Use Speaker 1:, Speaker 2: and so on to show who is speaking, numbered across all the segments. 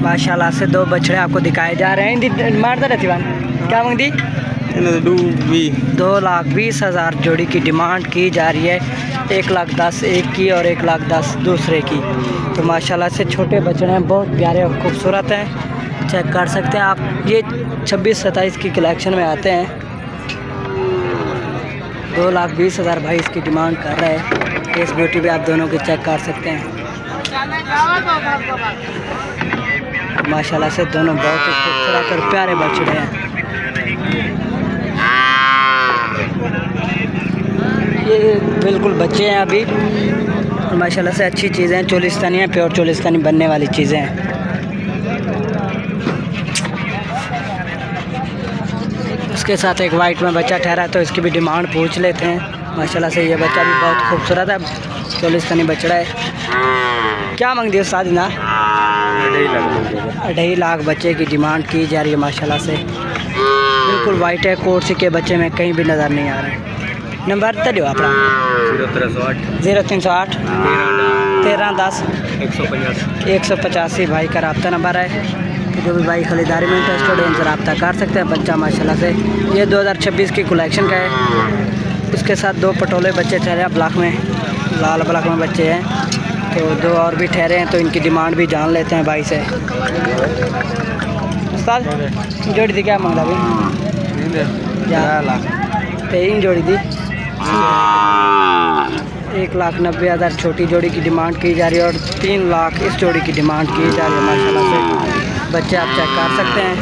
Speaker 1: माशाल्लाह से दो बछड़े आपको दिखाए जा रहे हैं। मारता रहती बान क्या मांगती? 2,20,000 जोड़ी की डिमांड की जा रही है। 1,10,000 एक की और 1,10,000 दूसरे की। तो माशाल्लाह से छोटे बछड़े हैं, बहुत प्यारे और खूबसूरत हैं। चेक कर सकते हैं आप, ये 26-27 की कलेक्शन में आते हैं। 2,20,000 भाई इसकी डिमांड कर रहे हैं। फेस ब्यूटी भी आप दोनों की चेक कर सकते हैं। माशाल्लाह से दोनों बहुत ही खूबसूरत और प्यारे बछड़े हैं। ये बिल्कुल बच्चे हैं अभी और माशाल्लाह से अच्छी चीज़ें हैं। चोलिस्तानी हैं, प्योर चोलिस्तानी बनने वाली चीज़ें हैं। उसके साथ एक वाइट में बच्चा ठहरा तो इसकी भी डिमांड पूछ लेते हैं। माशाल्लाह से ये बच्चा भी बहुत खूबसूरत है, चोलिस्तानी बछड़ा है। क्या मांग दी उस्ताद ना? 2.5 लाख बच्चे की डिमांड की जा रही है। माशाल्लाह से बिल्कुल वाइट है, कोर्सी के बच्चे में कहीं भी नज़र नहीं आ रहे हैं। नंबर तो दो अपना 0308 1310 185 भाई का रब्ता नंबर है। जो भी भाई खरीदारी में इंटरेस्टेड है इनसे रब्ता कर सकते हैं। बच्चा माशाल्लाह से ये 2026 की कलेक्शन का है। उसके साथ दो पटोले बच्चे ठहरे हैं ब्लॉक में, लाल ब्लॉक में बच्चे हैं। तो दो और भी ठहरे हैं, तो इनकी डिमांड भी जान लेते हैं भाई से। उस्ताद जोड़ी थी क्या मांगता भाई? 3 जोड़ी थी। 1,90,000 छोटी जोड़ी की डिमांड की जा रही है और 3 लाख इस जोड़ी की डिमांड की जा रही है। माशाल्लाह से बच्चे आप चेक कर सकते हैं।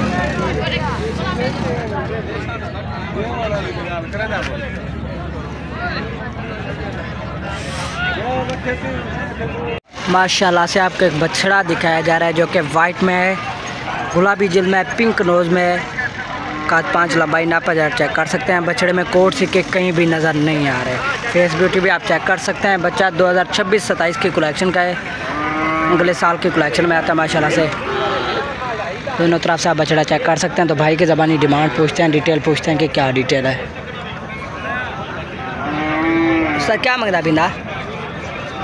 Speaker 1: माशाल्लाह से आपको एक बछड़ा दिखाया जा रहा है जो कि वाइट में है, गुलाबी जिल में, पिंक नोज़ में, काद 5 लंबाई नापा जा चेक कर सकते हैं। बछड़े में कोट सिक्के कहीं भी नज़र नहीं आ रहे। फेस ब्यूटी भी आप चेक कर सकते हैं। बच्चा 2026-27 की कलेक्शन का है, अगले साल की कलेक्शन में आता है। माशाल्लाह से दोनों तरफ से आप बछड़ा चेक कर सकते हैं। तो भाई की ज़बानी डिमांड पूछते हैं, डिटेल पूछते हैं कि क्या डिटेल है। सर क्या मांगता बिंदा?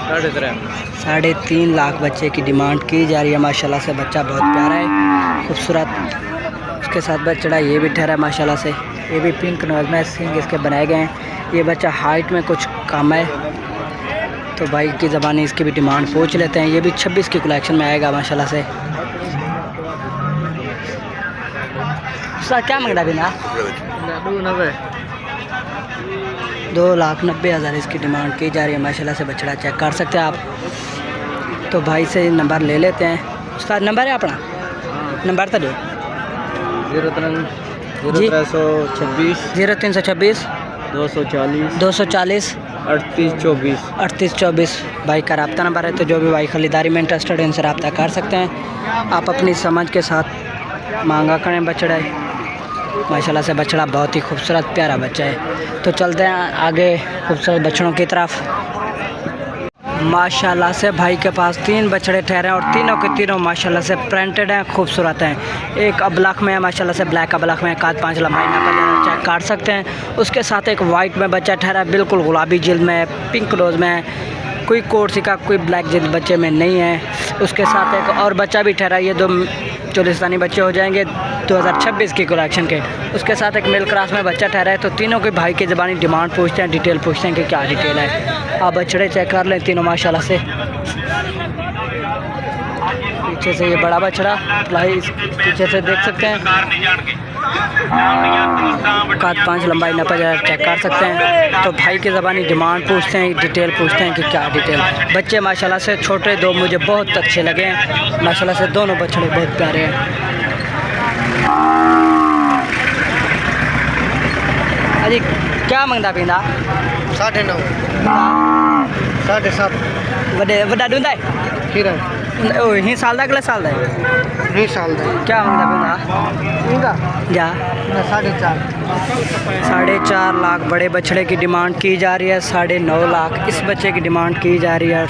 Speaker 1: 3.5 लाख बच्चे की डिमांड की जा रही है। माशाल्लाह से बच्चा बहुत प्यारा है, खूबसूरत। उसके साथ बछड़ा ये भी ठहरा है माशाल्लाह से। ये भी पिंक नोज़ में, सिंग इसके बनाए गए हैं। ये बच्चा हाइट में कुछ कम है, तो भाई की ज़बानी इसकी भी डिमांड पूछ लेते हैं। ये भी 26 की कलेक्शन में आएगा माशाल्लाह से। सर क्या मांगता बिना? 2,90,000 इसकी डिमांड की जा रही है। माशाल्लाह से बछड़ा चेक कर सकते हैं आप। तो भाई से नंबर ले लेते हैं। उसका नंबर है अपना? नंबर तो दो। 0326 240 3824 भाई का रब्ता नंबर है। तो जो भी भाई खरीदारी में इंटरेस्टेड है इनसे रब्ता कर सकते हैं। आप अपनी समझ के साथ मांगा करें बछड़ा। माशाल्लाह से बछड़ा बहुत ही खूबसूरत प्यारा बच्चा है। तो चलते हैं आगे खूबसूरत बछड़ों की तरफ। माशाल्लाह से भाई के पास 3 बछड़े ठहरे हैं और तीनों के तीनों माशाल्लाह से प्रिंटेड हैं, खूबसूरत हैं। एक अब्लॉक में है माशाल्लाह से, ब्लैक अब्लॉक में, काद 5 लंबाई नापा चेक कर सकते हैं। उसके साथ एक वाइट में बच्चा ठहरा है, बिल्कुल गुलाबी जिल्द में, पिंक नोज़ में, कोई कोर्सी का कोई ब्लैक जिल्द बच्चे में नहीं है। उसके साथ एक और बच्चा भी ठहरा, ये 2 चोलिस्तानी बच्चे हो जाएंगे 2026 की कलेक्शन के। उसके साथ एक मिल क्रास में बच्चा ठहरा है। तो तीनों के भाई की ज़बानी डिमांड पूछते हैं, डिटेल पूछते हैं कि क्या डिटेल है। आप बछड़े चेक कर लें तीनों माशाल्लाह से। पीछे से ये बड़ा बछड़ा भाई पीछे से देख सकते हैं, काद 5 लंबाई नापा जाए चेक कर सकते हैं। तो भाई की ज़बानी डिमांड पूछते हैं, डिटेल पूछते हैं कि क्या डिटेल। बच्चे माशाल्लाह से छोटे दो मुझे बहुत अच्छे लगे हैं। माशाल्लाह से दोनों बछड़े बहुत प्यारे हैं। अजी क्या मंगता पींदा?
Speaker 2: 9.5 7.5
Speaker 1: वडे वड्डा दूंदा है? ओ ही साल दा अगले साल दा है?
Speaker 2: नहीं साल दा।
Speaker 1: क्या मंगता पींदा? इनका जा 4.5 लाख बड़े बछड़े की डिमांड की जा रही है। 9.5 लाख इस बच्चे की डिमांड की जा रही है।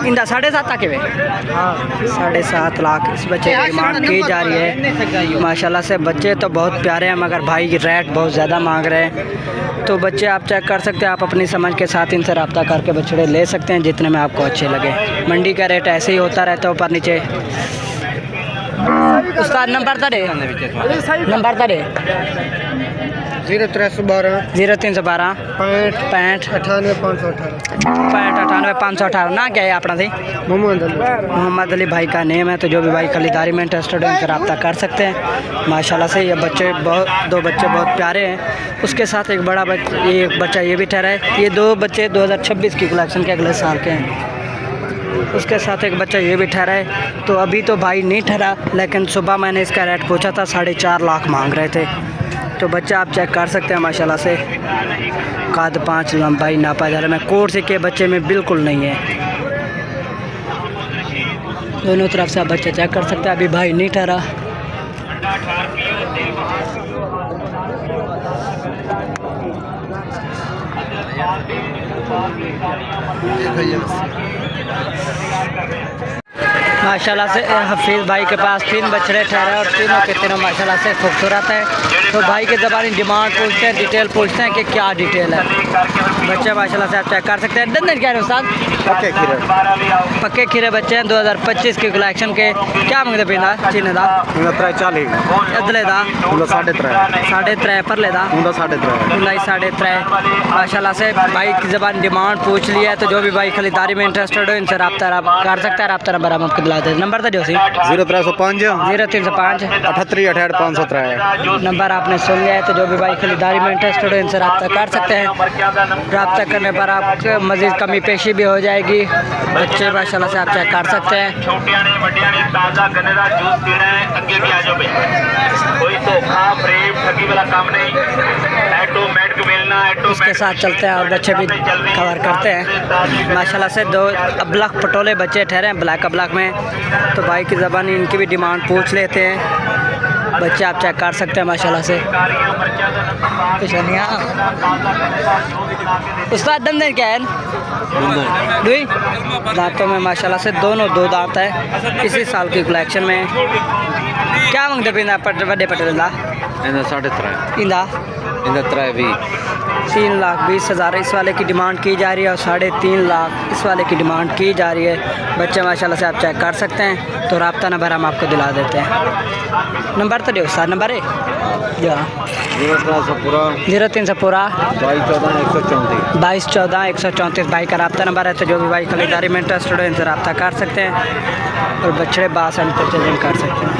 Speaker 1: इंदा 7.5 तक है। 7.5 लाख इस बच्चे की डिमांड की जा रही है। माशाल्लाह से बच्चे तो बहुत प्यारे हैं, मगर भाई रेट बहुत ज़्यादा मांग रहे हैं। तो बच्चे आप चेक कर सकते हैं, आप अपनी समझ के साथ इनसे रब्ता करके बछड़े ले सकते हैं जितने में आपको अच्छे लगे। मंडी का रेट ऐसे ही होता रहता है ऊपर नीचे। उस्ताद नंबर तरे नंबर तरे
Speaker 2: 0312
Speaker 1: 0312 65
Speaker 2: 98
Speaker 1: 518 ना क्या है अपना थी मोहम्मद अली भाई का नेम है। तो जो भी भाई खरीदारी में इंटरेस्टेड है उनसे रब्ता कर सकते हैं। माशाल्लाह से ये बच्चे दो बच्चे बहुत प्यारे हैं। उसके साथ एक बड़ा एक बच्चा ये भी ठहरा है। ये दो बच्चे 2026 की कलेक्शन के अगले साल के हैं। उसके साथ एक बच्चा ये भी ठहरा है। तो अभी तो भाई नहीं ठहरा, लेकिन सुबह मैंने इसका रेट पूछा था 4.5 लाख मांग रहे थे। तो बच्चा आप चेक कर सकते हैं माशाल्लाह से कद 5 लंबाई नापा जा रहा है। मैं कोट से के बच्चे में बिल्कुल नहीं है। दोनों तरफ से आप बच्चे चेक कर सकते हैं। अभी भाई नहीं ठहरा। माशाल्लाह से हफीज़ भाई के पास 3 बछड़े ठहरे और तीनों के तीनों माशाल्लाह से खूबसूरत है। तो भाई के ज़बानी डिमांड पूछते हैं, डिटेल पूछते हैं कि क्या डिटेल है। बच्चे माशाल्लाह से आप चेक कर सकते हैं। दंदन क्या है उस्ताद? पक्के खीरे बच्चे हैं 2025 की कलेक्शन के। क्या मंगते पिंदा चीने दा
Speaker 2: 40
Speaker 1: अदले दा 3.5 परले दा 3.5 माशाल्लाह से भाई की ज़बान डिमांड पूछ लिया है। तो जो भी भाई खरीदारी में इंटरेस्टेड हो इनसे रब्ता कर सकता है। रब्ता नंबर हम आपको दिला दें। नंबर तो जो सी
Speaker 2: 0305
Speaker 1: 0305
Speaker 2: 38 503
Speaker 1: नंबर आपने सुन लिया है। तो जो भी भाई खरीदारी में इंटरेस्टेड हो इनसे रब्ता कर सकते हैं। रब्ता करने पर आपको मज़ीद कमी पेशी भी हो जाएगी। बच्चे माशाल्लाह से आप चेक कर सकते हैं।
Speaker 3: ताज़ा गन्ने का जूस पीना है, अगे भी आ जाओ भाई। कोई धोखा प्रेम ठगी वाला काम नहीं। ऑटोमेटिक मिलना
Speaker 1: उसके साथ चलते हैं और बच्चे भी कवर करते हैं। माशाल्लाह से 2 अबलख पटोले बच्चे ठहरे हैं ब्लैक अबलख में। तो भाई की ज़बानी इनकी भी डिमांड पूछ लेते हैं। बच्चे आप चेक कर सकते हैं माशाल्लाह से। उस्ताद दंदन क्या है? दुई दांतों में माशाल्लाह से दोनों 2 दांत है। इसी साल की कलेक्शन में क्या मंगते पिंदा बड़े पटेल दा
Speaker 2: 3.5
Speaker 1: इंदा 3,20,000 इस वाले की डिमांड की जा रही है और 3.5 लाख इस वाले की डिमांड की जा रही है। बच्चे माशाल्लाह से आप चेक कर सकते हैं। तो रब्ता नंबर हम आपको दिला देते हैं। नंबर तो दो सर नंबर है जो 03 से पूरा 22 14 134 भाई का रब्ता नंबर है। तो जो भी भाई खरीदारी में इंटरेस्टेड है इनसे रब्ता कर सकते हैं और बछड़े बास एंड परचेजिंग कर सकते हैं।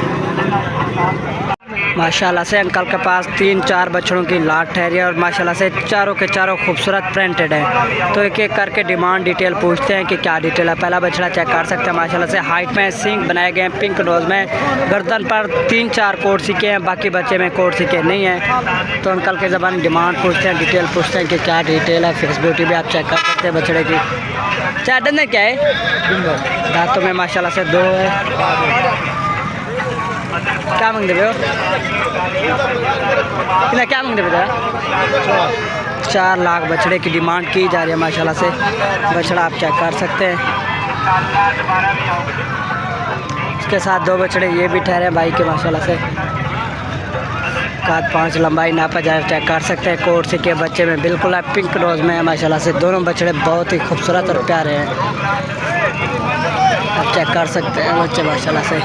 Speaker 1: माशाल्लाह से अंकल के पास 3-4 बछड़ों की लाट ठहरी है और माशाल्लाह से चारों के चारों खूबसूरत प्रिंटेड हैं। तो एक एक करके डिमांड डिटेल पूछते हैं कि क्या डिटेल है। पहला बछड़ा चेक कर सकते हैं। माशाल्लाह से हाइट में सींग बनाए गए हैं, पिंक नोज़ में, गर्दन पर 3-4 कोट सीके हैं, बाकी बच्चे में कोट सीके नहीं हैं। तो अंकल के ज़बान डिमांड पूछते हैं, डिटेल पूछते हैं कि क्या डिटेल है। फिक्स ब्यूटी भी आप चेक कर सकते हैं बछड़े की। चादर में क्या है? दांतों में माशाल्लाह से 2 है। क्या मांगते हो? क्या मांगते हो? 4 लाख बछड़े की डिमांड की जा रही है माशाल्लाह से। बछड़ा आप चेक कर सकते हैं। उसके साथ 2 बछड़े ये भी ठहरे भाई के माशाल्लाह से। कद 5 लंबाई नापा जाए चेक कर सकते हैं। कोट से के बच्चे में बिल्कुल है, पिंक रोज़ में है माशाल्लाह से। दोनों बछड़े बहुत ही खूबसूरत और प्यारे हैं। आप चेक कर सकते हैं बच्चे माशाल्लाह से।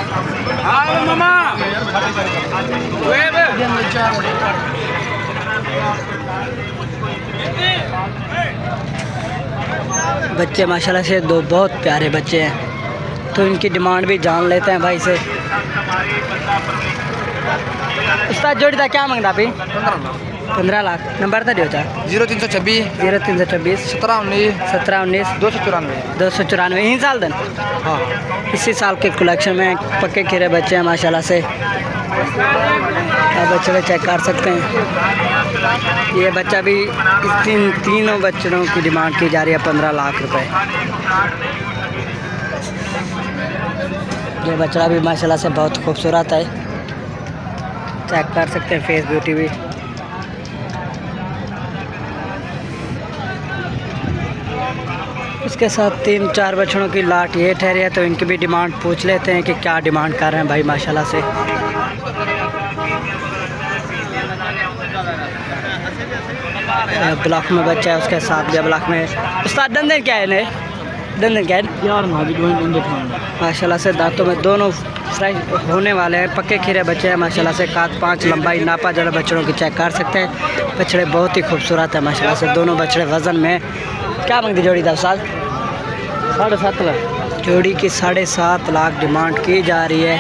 Speaker 1: बच्चे माशाल्लाह से 2 बहुत प्यारे बच्चे हैं। तो इनकी डिमांड भी जान लेते हैं भाई से। उस्ताद जोड़ी था क्या मांगता अभी? 15 लाख। नंबर था दियो था
Speaker 2: 0326
Speaker 1: 0326 1719 294 यही साल दिन।
Speaker 2: हाँ
Speaker 1: इसी साल के कलेक्शन में पक्के खीरे बच्चे हैं माशाल्लाह से। आप बच्चे चेक कर सकते हैं। ये बच्चा भी तीनों बच्चों की डिमांड की जा रही है 15 लाख रुपए। ये बच्चा भी माशाल्लाह से बहुत खूबसूरत है। चेक कर सकते हैं फेस ब्यूटी भी। इसके साथ 3-4 बछड़ों की लाट ये ठहरी है। तो इनकी भी डिमांड पूछ लेते हैं कि क्या डिमांड कर रहे हैं भाई माशाल्लाह से। ब्लॉक में बच्चा है, उसके साथ भी ब्लॉक में। उस्ताद दंदन क्या है इन्हें? दंदन कैन
Speaker 4: यार माजी गोइन दंदे खान
Speaker 1: माशाल्लाह से दांतों में दोनों फ्रेश होने वाले हैं, पक्के खीरे बच्चे हैं माशाल्लाह से। काद 5 लंबाई नापा जरा बछड़ों की चेक कर सकते हैं। बछड़े बहुत ही खूबसूरत है माशाल्लाह से, दोनों बछड़े वज़न में। क्या मांगती जोड़ी था साल?
Speaker 4: 7.5 लाख
Speaker 1: जोड़ी की 7.5 लाख डिमांड की जा रही है।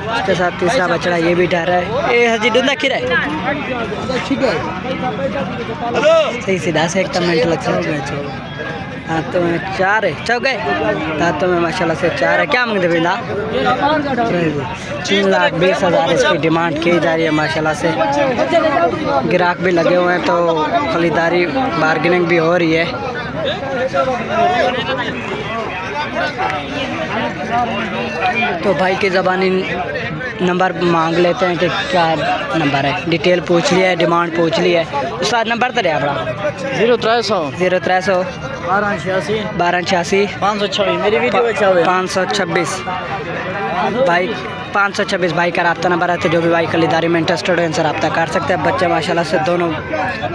Speaker 1: उसके साथ तीसरा बछड़ा ये भी ठहरा है। ये हजी दूधा खीरा है,
Speaker 4: ठीक है
Speaker 1: सही सीधा से एक मिनट लगता है। दांतों में 4 है, चौके दांतों में माशाल्लाह से 4 है। क्या मांगते बिंदा? 3,20,000 इसकी डिमांड की जा रही है माशाल्लाह से। ग्राहक भी लगे हुए हैं तो खरीदारी बार्गेनिंग भी हो रही है। तो भाई की ज़बानी नंबर मांग लेते हैं कि क्या नंबर है। डिटेल पूछ लिया है, डिमांड पूछ ली है। उसका नंबर तो है अपना
Speaker 4: 0300
Speaker 1: 0300
Speaker 4: 1286
Speaker 1: 1286
Speaker 4: 526 मेरी वीडियो
Speaker 1: 526 भाई 526 भाई का रब्ता नंबर है। तो जो भी भाई खरीदारी में इंटरेस्टेड है इनसे रब्ता कर सकते हैं। बच्चे माशाल्लाह से दोनों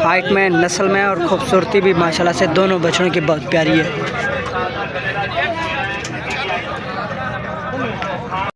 Speaker 1: हाइट में, नस्ल में और खूबसूरती भी माशाल्लाह से दोनों बछड़ों की बहुत प्यारी है।